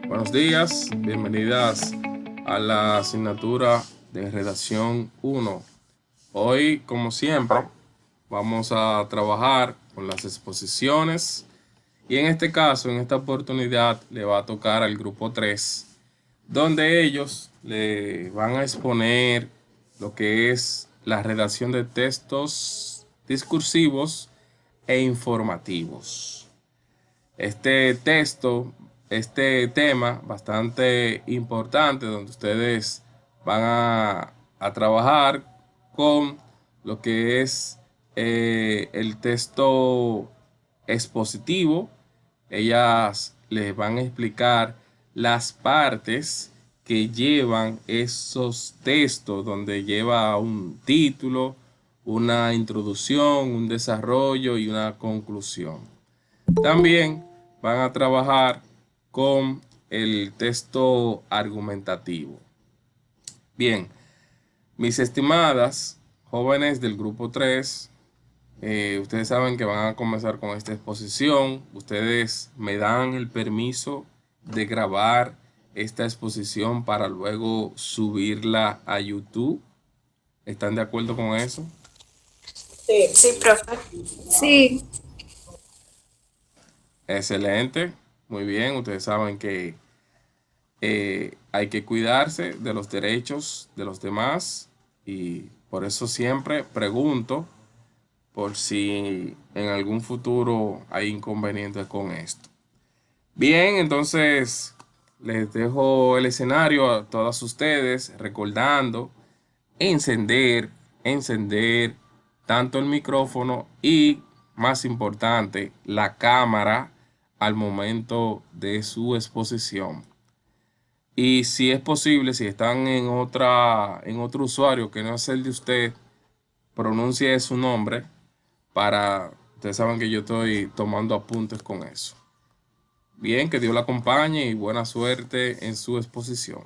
Buenos días, bienvenidas a la asignatura de redacción 1. Hoy, como siempre, vamos a trabajar con las exposiciones y en este caso, en esta oportunidad, le va a tocar al grupo 3, donde ellos le van a exponer lo que es la redacción de textos discursivos e informativos. Este texto, este tema bastante importante donde ustedes van a trabajar con lo que es el texto expositivo. Ellas les van a explicar las partes que llevan esos textos, donde lleva un título, una introducción, un desarrollo y una conclusión. También van a trabajar con el texto argumentativo. Bien, mis estimadas jóvenes del grupo 3, ustedes saben que van a comenzar con esta exposición. Ustedes me dan el permiso de grabar esta exposición para luego subirla a YouTube. ¿Están de acuerdo con eso? Sí, sí, profe. Sí, Excelente. Muy bien. Ustedes saben que hay que cuidarse de los derechos de los demás y por eso siempre pregunto por si en algún futuro hay inconvenientes con esto. Bien, entonces les dejo el escenario a todas ustedes recordando encender tanto el micrófono y, más importante, la cámara al momento de su exposición. Y si es posible, si están en otro usuario que no es el de usted, pronuncie su nombre para, ustedes saben que yo estoy tomando apuntes con eso. Bien, que Dios la acompañe y buena suerte en su exposición.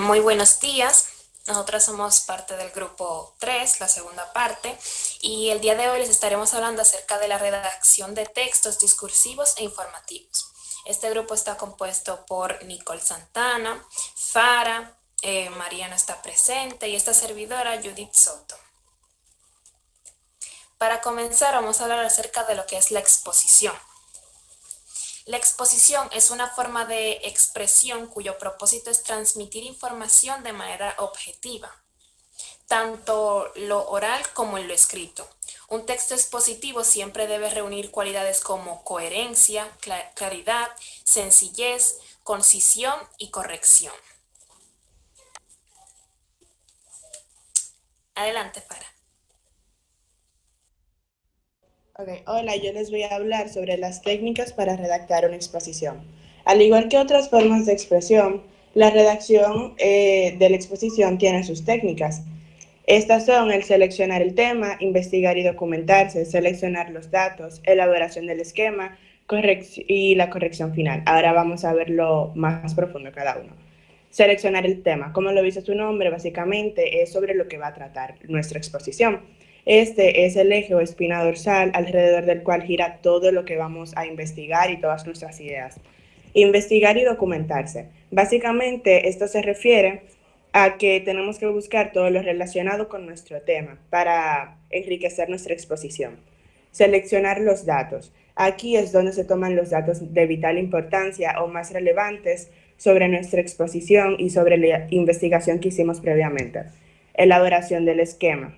Muy buenos días. Nosotras somos parte del grupo 3, la segunda parte, y el día de hoy les estaremos hablando acerca de la redacción de textos discursivos e informativos. Este grupo está compuesto por Nicole Santana, Fara, Mariana está presente y esta servidora Judith Soto. Para comenzar vamos a hablar acerca de lo que es la exposición. La exposición es una forma de expresión cuyo propósito es transmitir información de manera objetiva, tanto lo oral como en lo escrito. Un texto expositivo siempre debe reunir cualidades como coherencia, claridad, sencillez, concisión y corrección. Adelante, Farah. ok. Hola, yo les voy a hablar sobre las técnicas para redactar una exposición. Al igual que otras formas de expresión, la redacción de la exposición tiene sus técnicas. Estas son el seleccionar el tema, investigar y documentarse, seleccionar los datos, elaboración del esquema y la corrección final. Ahora vamos a verlo más profundo cada uno. Seleccionar el tema. Como lo dice su nombre, básicamente es sobre lo que va a tratar nuestra exposición. Este es el eje o espina dorsal alrededor del cual gira todo lo que vamos a investigar y todas nuestras ideas. Investigar y documentarse. Básicamente esto se refiere a que tenemos que buscar todo lo relacionado con nuestro tema para enriquecer nuestra exposición. Seleccionar los datos. Aquí es donde se toman los datos de vital importancia o más relevantes sobre nuestra exposición y sobre la investigación que hicimos previamente. Elaboración del esquema,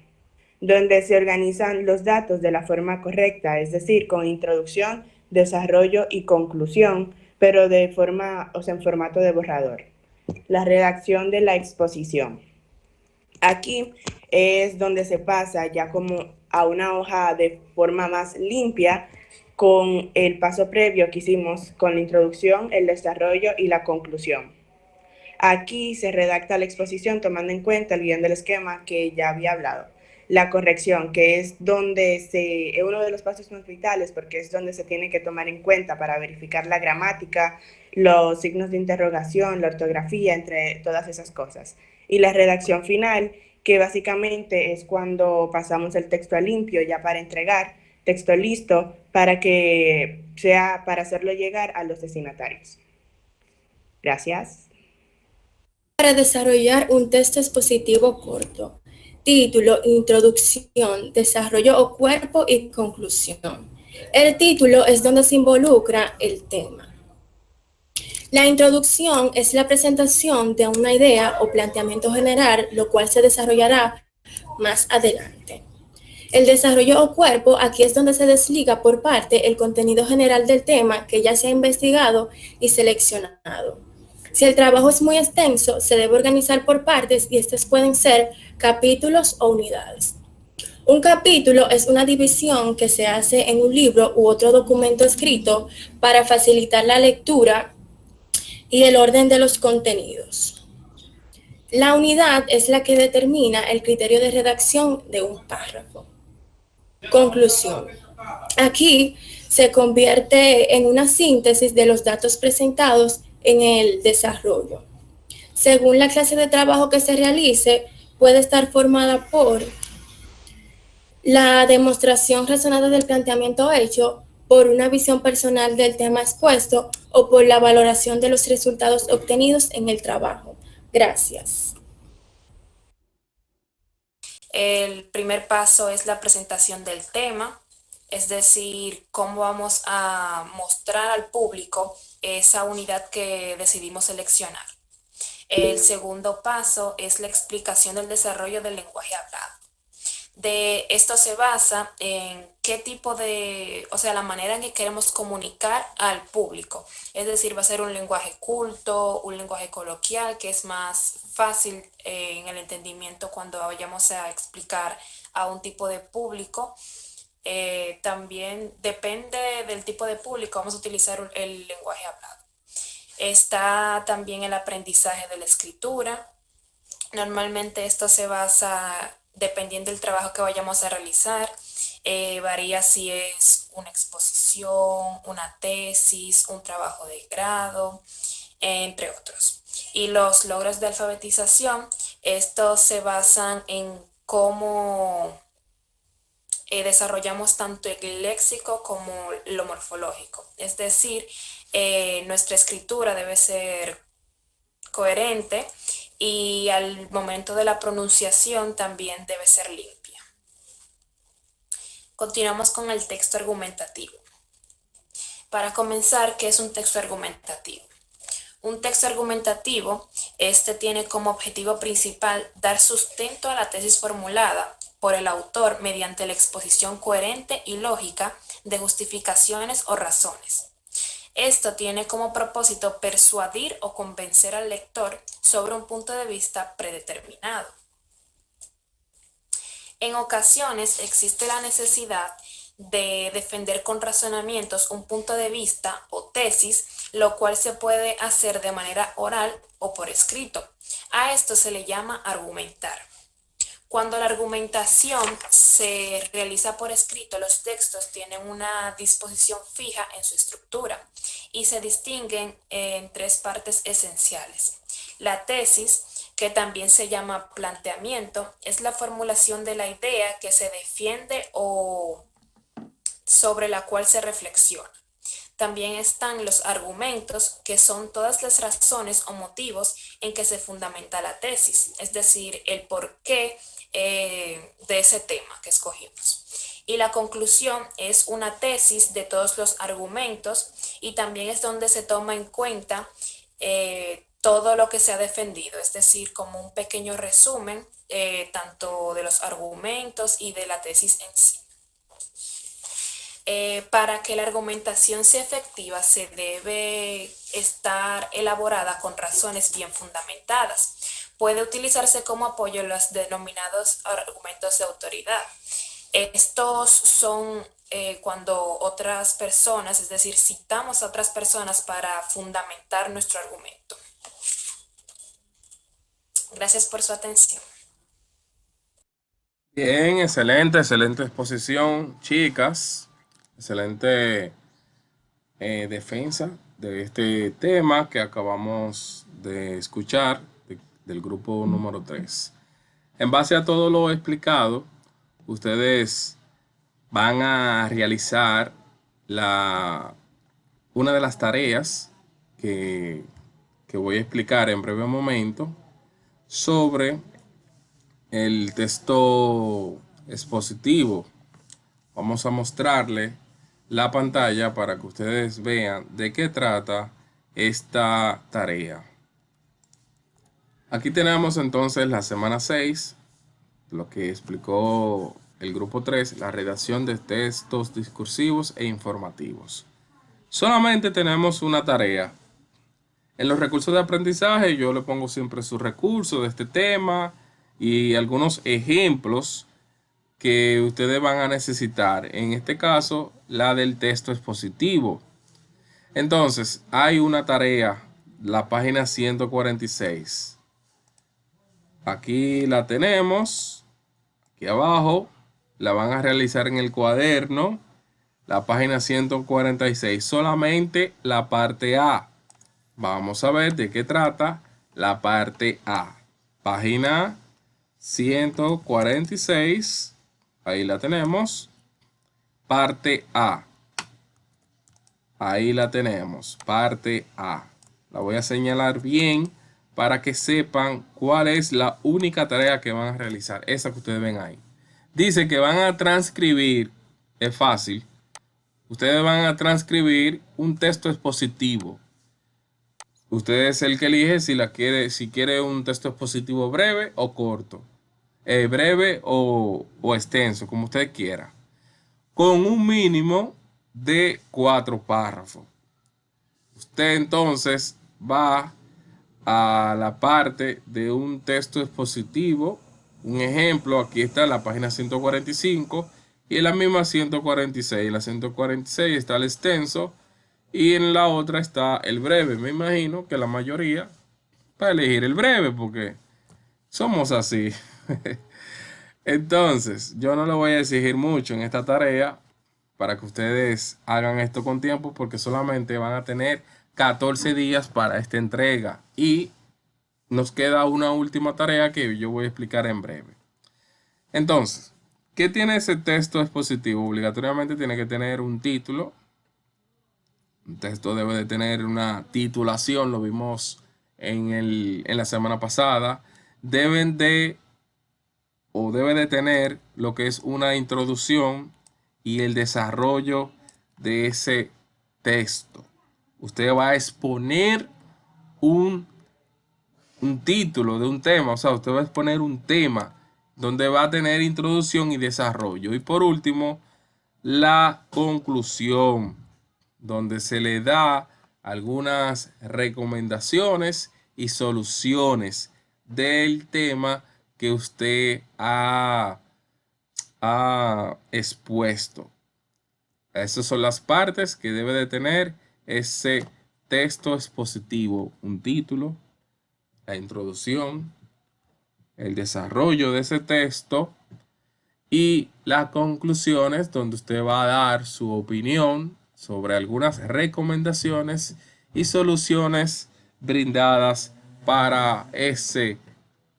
donde se organizan los datos de la forma correcta, es decir, con introducción, desarrollo y conclusión, pero de forma, o sea, en formato de borrador. La redacción de la exposición. Aquí es donde se pasa ya como a una hoja de forma más limpia con el paso previo que hicimos con la introducción, el desarrollo y la conclusión. Aquí se redacta la exposición tomando en cuenta el guión del esquema que ya había hablado. La corrección, que es es uno de los pasos más vitales porque es donde se tiene que tomar en cuenta para verificar la gramática, los signos de interrogación, la ortografía, entre todas esas cosas. Y la redacción final, que básicamente es cuando pasamos el texto a limpio ya para entregar, texto listo para hacerlo llegar a los destinatarios. Gracias. Para desarrollar un texto expositivo corto. Título, introducción, desarrollo o cuerpo y conclusión. El título es donde se involucra el tema. La introducción es la presentación de una idea o planteamiento general, lo cual se desarrollará más adelante. El desarrollo o cuerpo, aquí es donde se desliga por parte el contenido general del tema que ya se ha investigado y seleccionado. Si el trabajo es muy extenso, se debe organizar por partes y estos pueden ser capítulos o unidades. Un capítulo es una división que se hace en un libro u otro documento escrito para facilitar la lectura y el orden de los contenidos. La unidad es la que determina el criterio de redacción de un párrafo. Conclusión. Aquí se convierte en una síntesis de los datos presentados en el desarrollo. Según la clase de trabajo que se realice, puede estar formada por la demostración razonada del planteamiento hecho, por una visión personal del tema expuesto o por la valoración de los resultados obtenidos en el trabajo. Gracias. El primer paso es la presentación del tema, es decir, cómo vamos a mostrar al público esa unidad que decidimos seleccionar. El segundo paso es la explicación del desarrollo del lenguaje hablado. De esto se basa en qué tipo la manera en que queremos comunicar al público. Es decir, va a ser un lenguaje culto, un lenguaje coloquial, que es más fácil en el entendimiento cuando vayamos a explicar a un tipo de público. También depende del tipo de público, vamos a utilizar el lenguaje hablado. Está también el aprendizaje de la escritura. Normalmente esto se basa dependiendo del trabajo que vayamos a realizar. Varía si es una exposición, una tesis, un trabajo de grado, entre otros. Y los logros de alfabetización, estos se basan en cómo desarrollamos tanto el léxico como lo morfológico. Es decir, nuestra escritura debe ser coherente y al momento de la pronunciación también debe ser limpia. Continuamos con el texto argumentativo. Para comenzar, ¿qué es un texto argumentativo? Un texto argumentativo, tiene como objetivo principal dar sustento a la tesis formulada por el autor mediante la exposición coherente y lógica de justificaciones o razones. Esto tiene como propósito persuadir o convencer al lector sobre un punto de vista predeterminado. En ocasiones existe la necesidad de defender con razonamientos un punto de vista o tesis, lo cual se puede hacer de manera oral o por escrito. A esto se le llama argumentar. Cuando la argumentación se realiza por escrito, los textos tienen una disposición fija en su estructura y se distinguen en tres partes esenciales. La tesis, que también se llama planteamiento, es la formulación de la idea que se defiende o sobre la cual se reflexiona. También están los argumentos, que son todas las razones o motivos en que se fundamenta la tesis, es decir, el porqué de ese tema que escogimos. Y la conclusión es una tesis de todos los argumentos y también es donde se toma en cuenta todo lo que se ha defendido, es decir, como un pequeño resumen tanto de los argumentos y de la tesis en sí. Para que la argumentación sea efectiva se debe estar elaborada con razones bien fundamentadas. Puede utilizarse como apoyo los denominados argumentos de autoridad. Estos son cuando otras personas, es decir, citamos a otras personas para fundamentar nuestro argumento. Gracias por su atención. Bien, excelente exposición, chicas. Excelente defensa de este tema que acabamos de escuchar del grupo número 3. En base a todo lo explicado, ustedes van a realizar una de las tareas que voy a explicar en breve momento sobre el texto expositivo. Vamos a mostrarle la pantalla para que ustedes vean de qué trata esta tarea. Aquí tenemos entonces la semana 6, lo que explicó el grupo 3, la redacción de textos discursivos e informativos. Solamente tenemos una tarea. En los recursos de aprendizaje yo le pongo siempre sus recursos de este tema y algunos ejemplos que ustedes van a necesitar. En este caso, la del texto expositivo. Entonces, hay una tarea, la página 146. Aquí la tenemos, aquí abajo, la van a realizar en el cuaderno, la página 146, solamente la parte A. Vamos a ver de qué trata la parte A. Página 146, ahí la tenemos, parte A. Ahí la tenemos, parte A. La voy a señalar bien para que sepan cuál es la única tarea que van a realizar, esa que ustedes ven ahí. Dice que van a transcribir, es fácil, ustedes van a transcribir un texto expositivo. Usted es el que elige si quiere un texto expositivo breve o corto, breve o extenso, como usted quiera, con un mínimo de 4 párrafos. Usted entonces va a la parte de un texto expositivo. Un ejemplo, aquí está la página 145 y en la misma 146. En la 146 está el extenso y en la otra está el breve. Me imagino que la mayoría va a elegir el breve porque somos así. Entonces, yo no le voy a exigir mucho en esta tarea para que ustedes hagan esto con tiempo porque solamente van a tener 14 días para esta entrega y nos queda una última tarea que yo voy a explicar en breve. Entonces, ¿qué tiene ese texto expositivo? Obligatoriamente tiene que tener un título. Un texto debe de tener una titulación, lo vimos en la semana pasada. Debe de tener lo que es una introducción y el desarrollo de ese texto. Usted va a exponer un título de un tema, o sea, usted va a exponer un tema donde va a tener introducción y desarrollo. Y por último, la conclusión, donde se le da algunas recomendaciones y soluciones del tema que usted ha expuesto. Esas son las partes que debe de tener ese texto expositivo: un título, la introducción, el desarrollo de ese texto y las conclusiones, donde usted va a dar su opinión sobre algunas recomendaciones y soluciones brindadas para ese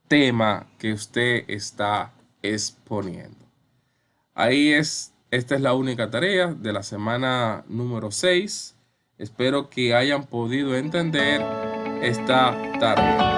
tema que usted está exponiendo. Esta es la única tarea de la semana número 6. Espero que hayan podido entender esta tarea.